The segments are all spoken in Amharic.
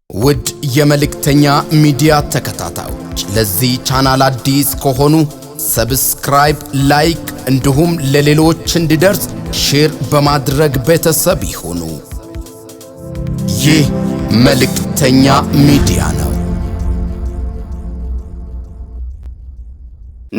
ውድ የመልእክተኛ ሚዲያ ተከታታዮች ለዚህ ቻናል አዲስ ከሆኑ ሰብስክራይብ፣ ላይክ እንዲሁም ለሌሎች እንዲደርስ ሼር በማድረግ ቤተሰብ ይሁኑ። ይህ መልእክተኛ ሚዲያ ነው።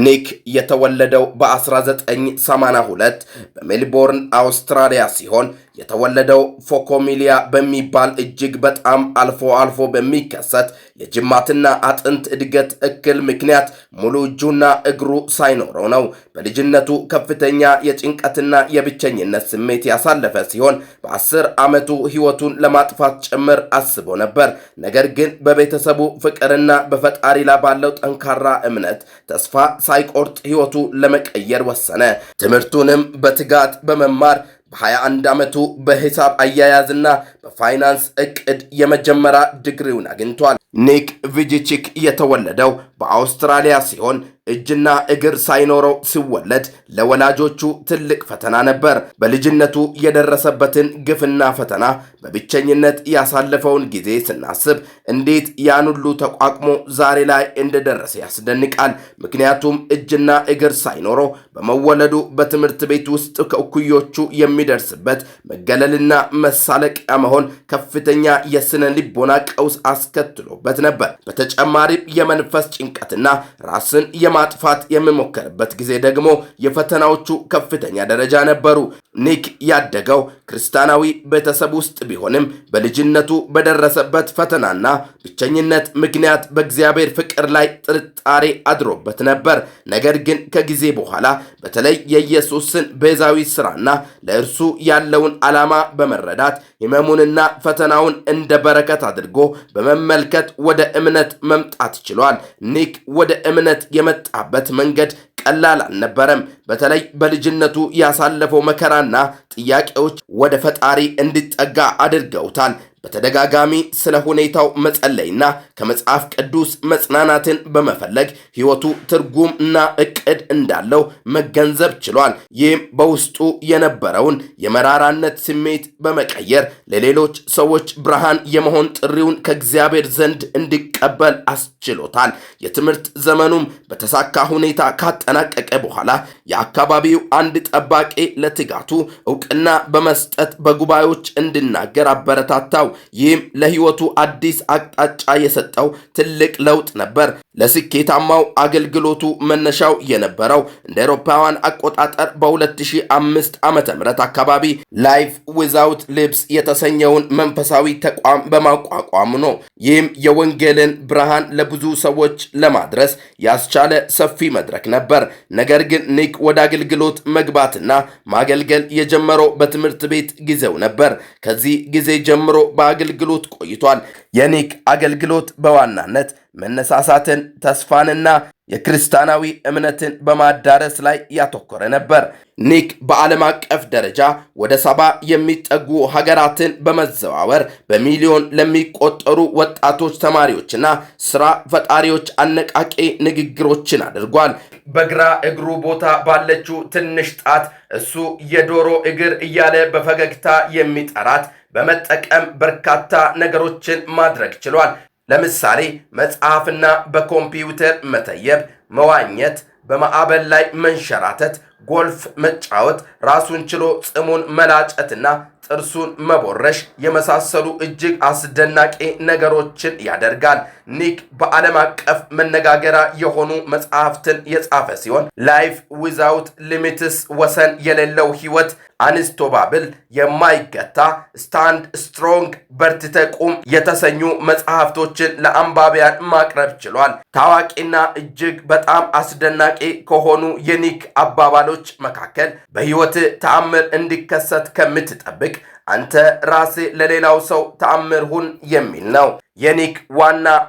ኒክ የተወለደው በ1982 በሜልቦርን አውስትራሊያ ሲሆን የተወለደው ፎኮሚሊያ በሚባል እጅግ በጣም አልፎ በሚከሰት የጅማትና አጥንት እድገት እክል ምክንያት ሙሉ እጁና እግሩ ሳይኖረው ነው። በልጅነቱ ከፍተኛ የጭንቀትና የብቸኝነት ስሜት ያሳለፈ ሲሆን በ10 ዓመቱ ሕይወቱን ለማጥፋት ጭምር አስቦ ነበር። ነገር ግን በቤተሰቡ ፍቅርና በፈጣሪ ላይ ባለው ጠንካራ እምነት ተስፋ ሳይቆርጥ ሕይወቱ ለመቀየር ወሰነ። ትምህርቱንም በትጋት በመማር በ21 ዓመቱ በሂሳብ አያያዝና በፋይናንስ እቅድ የመጀመሪያ ዲግሪውን አግኝቷል። ኒክ ቪጂቺክ የተወለደው በአውስትራሊያ ሲሆን እጅና እግር ሳይኖረው ሲወለድ ለወላጆቹ ትልቅ ፈተና ነበር። በልጅነቱ የደረሰበትን ግፍና ፈተና በብቸኝነት ያሳለፈውን ጊዜ ስናስብ እንዴት ያን ሁሉ ተቋቁሞ ዛሬ ላይ እንደደረሰ ያስደንቃል። ምክንያቱም እጅና እግር ሳይኖረው በመወለዱ በትምህርት ቤት ውስጥ ከእኩዮቹ የሚደርስበት መገለልና መሳለቂያ መሆን ከፍተኛ የስነ ልቦና ቀውስ አስከትሎበት ነበር። በተጨማሪም የመንፈስ ጭንቀትና ራስን ማጥፋት የሚሞከርበት ጊዜ ደግሞ የፈተናዎቹ ከፍተኛ ደረጃ ነበሩ። ኒክ ያደገው ክርስቲያናዊ ቤተሰብ ውስጥ ቢሆንም በልጅነቱ በደረሰበት ፈተናና ብቸኝነት ምክንያት በእግዚአብሔር ፍቅር ላይ ጥርጣሬ አድሮበት ነበር። ነገር ግን ከጊዜ በኋላ በተለይ የኢየሱስን ቤዛዊ ሥራና ለእርሱ ያለውን ዓላማ በመረዳት ሕመሙንና ፈተናውን እንደ በረከት አድርጎ በመመልከት ወደ እምነት መምጣት ችሏል። ኒክ ወደ እምነት የመጣበት መንገድ ቀላል አልነበረም። በተለይ በልጅነቱ ያሳለፈው መከራና ጥያቄዎች ወደ ፈጣሪ እንዲጠጋ አድርገውታል። በተደጋጋሚ ስለ ሁኔታው መጸለይና ከመጽሐፍ ቅዱስ መጽናናትን በመፈለግ ሕይወቱ ትርጉምና እቅድ እንዳለው መገንዘብ ችሏል። ይህም በውስጡ የነበረውን የመራራነት ስሜት በመቀየር ለሌሎች ሰዎች ብርሃን የመሆን ጥሪውን ከእግዚአብሔር ዘንድ እንዲቀበል አስችሎታል። የትምህርት ዘመኑም በተሳካ ሁኔታ ካጠናቀቀ በኋላ የአካባቢው አንድ ጠባቂ ለትጋቱ ዕውቅና በመስጠት በጉባኤዎች እንዲናገር አበረታታው። ይህም ለሕይወቱ አዲስ አቅጣጫ የሰጠው ትልቅ ለውጥ ነበር። ለስኬታማው አገልግሎቱ መነሻው የነበረው እንደ አውሮፓውያን አቆጣጠር በ2005 ዓመተ ምህረት አካባቢ ላይፍ ዊዛውት ሊፕስ የተሰኘውን መንፈሳዊ ተቋም በማቋቋሙ ነው። ይህም የወንጌልን ብርሃን ለብዙ ሰዎች ለማድረስ ያስቻለ ሰፊ መድረክ ነበር። ነገር ግን ኒክ ወደ አገልግሎት መግባትና ማገልገል የጀመረው በትምህርት ቤት ጊዜው ነበር። ከዚህ ጊዜ ጀምሮ በአገልግሎት ቆይቷል። የኒክ አገልግሎት በዋናነት መነሳሳትን፣ ተስፋንና የክርስቲያናዊ እምነትን በማዳረስ ላይ ያተኮረ ነበር። ኒክ በዓለም አቀፍ ደረጃ ወደ 70 የሚጠጉ ሀገራትን በመዘዋወር በሚሊዮን ለሚቆጠሩ ወጣቶች ተማሪዎችና ስራ ፈጣሪዎች አነቃቂ ንግግሮችን አድርጓል። በግራ እግሩ ቦታ ባለችው ትንሽ ጣት እሱ የዶሮ እግር እያለ በፈገግታ የሚጠራት በመጠቀም በርካታ ነገሮችን ማድረግ ችሏል። ለምሳሌ መጽሐፍና በኮምፒውተር መተየብ፣ መዋኘት፣ በማዕበል ላይ መንሸራተት፣ ጎልፍ መጫወት፣ ራሱን ችሎ ጽሙን መላጨትና ጥርሱን መቦረሽ የመሳሰሉ እጅግ አስደናቂ ነገሮችን ያደርጋል። ኒክ በዓለም አቀፍ መነጋገሪያ የሆኑ መጽሐፍትን የጻፈ ሲሆን ላይፍ ዊዛውት ሊሚትስ ወሰን የሌለው ሕይወት፣ አንስቶባብል፣ የማይገታ፣ ስታንድ ስትሮንግ፣ በርትተ ቁም የተሰኙ መጽሐፍቶችን ለአንባቢያን ማቅረብ ችሏል። ታዋቂና እጅግ በጣም አስደናቂ ከሆኑ የኒክ አባባሎች መካከል በሕይወት ተአምር እንዲከሰት ከምትጠብቅ አንተ ራስህ ለሌላው ሰው ተአምር ሁን የሚል ነው። የኒክ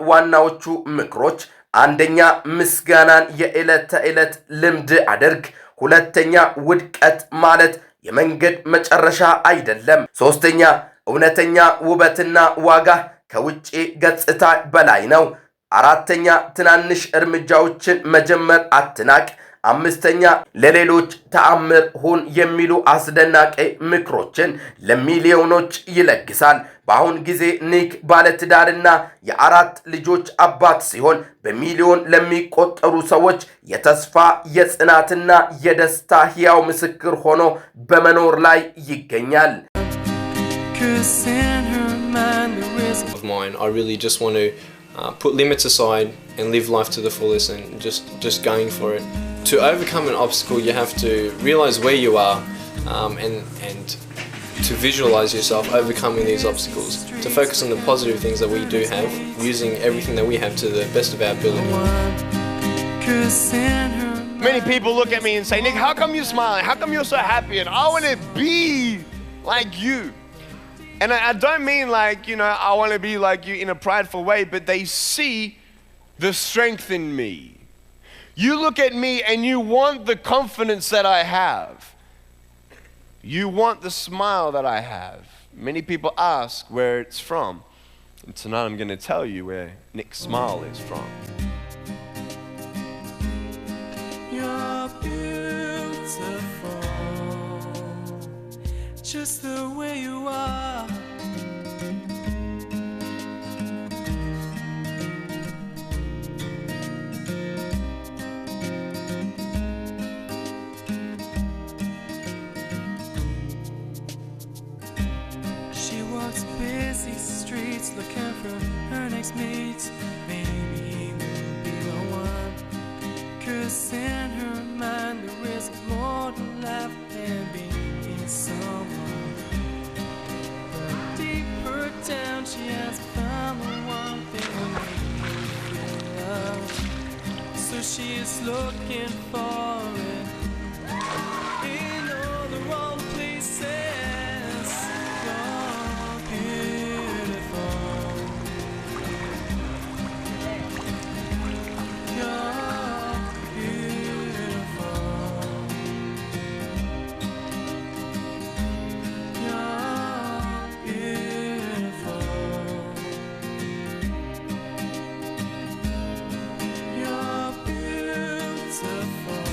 ዋናዎቹ ምክሮች፣ አንደኛ ምስጋናን የዕለት ተዕለት ልምድ አድርግ። ሁለተኛ ውድቀት ማለት የመንገድ መጨረሻ አይደለም። ሶስተኛ እውነተኛ ውበትና ዋጋ ከውጪ ገጽታ በላይ ነው። አራተኛ ትናንሽ እርምጃዎችን መጀመር አትናቅ። አምስተኛ ለሌሎች ተአምር ሁን የሚሉ አስደናቂ ምክሮችን ለሚሊዮኖች ይለግሳል። በአሁን ጊዜ ኒክ ባለትዳርና የአራት ልጆች አባት ሲሆን በሚሊዮን ለሚቆጠሩ ሰዎች የተስፋ የጽናትና የደስታ ሕያው ምስክር ሆኖ በመኖር ላይ ይገኛል። Of mine, I really just want to put limits aside and live life to the fullest and just going for it. To overcome an obstacle, you have to realize where you are and to visualize yourself overcoming these obstacles. To focus on the positive things that we do have, using everything that we have to the best of our ability. Many people look at me and say, Nick, how come you're smiling? How come you're so happy? And I want to be like you. And I don't mean like, you know, I want to be like you in a prideful way, but they see the strength in me. You look at me and you want the confidence that I have. You want the smile that I have. Many people ask where it's from. And tonight I'm going to tell you where Nick's smile is from. You're beautiful, just the way you are. She walks busy streets looking for her next mate. Maybe he will be the one. 'Cause in her mind there is more to life than being someone. But deeper down she has found the one thing that makes her feel love. So she is looking for it in all the wrong places. You're beautiful. You're beautiful. You're beautiful. You're beautiful,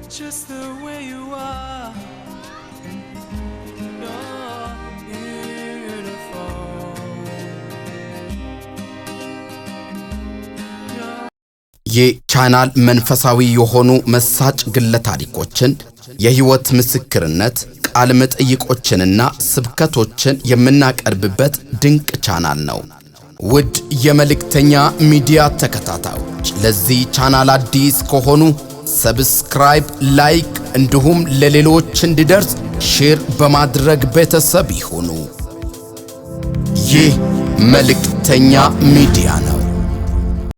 just the way you are. You're beautiful. ይህ ቻናል መንፈሳዊ የሆኑ መሳጭ ግለ ታሪኮችን፣ የህይወት ምስክርነት፣ ቃል መጠይቆችንና ስብከቶችን የምናቀርብበት ድንቅ ቻናል ነው። ውድ የመልእክተኛ ሚዲያ ተከታታዮች ለዚህ ቻናል አዲስ ከሆኑ ሰብስክራይብ፣ ላይክ እንዲሁም ለሌሎች እንዲደርስ ሼር በማድረግ ቤተሰብ ይሁኑ። ይህ መልእክተኛ ሚዲያ ነው።